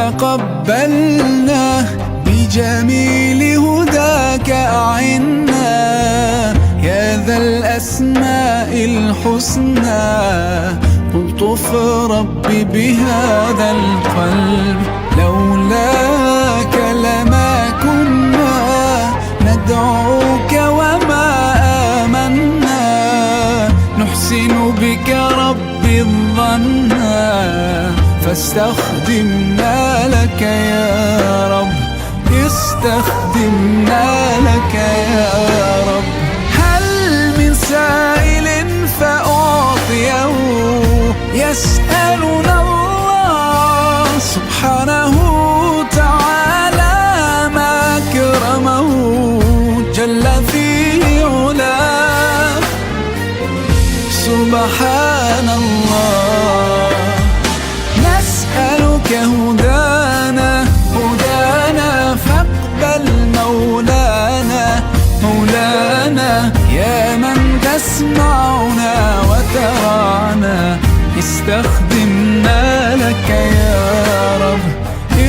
تقبلنا بجميل هداك أعنا يا ذا الأسماء الحسنى. الطف ربي بهذا القلب، لولاك لما كنا ندعوك وما آمنا. نحسن بك ربي الظن فاستخدمنا لك يا رب، استخدمنا لك يا رب. هل من سائل فأعطيه، يسألنا الله سبحانه تعالى ما أكرمه جل في علاه. سبحان الله، نسألك هدانا فاقبل مولانا يا من تسمعنا وترانا. استخدمنا لك يا رب،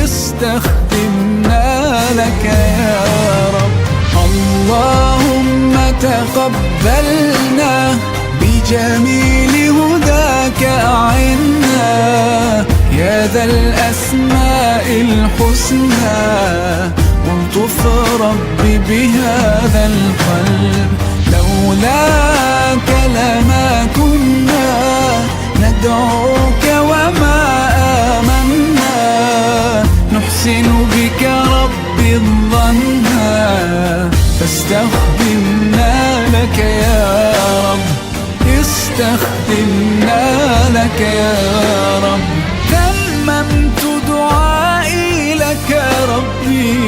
استخدمنا لك يا رب. اللهم تقبلنا بجميل هداك أعنا يا ذا الأسماء الحسنى. والطف ربي بهذا القلب، لولاك لما كنا ندعوك وما آمنا. نحسن بك ربي الظن فاستخدمنا لك يا رب، استخدمنا لك يا رب. تممت دعائي لك ربي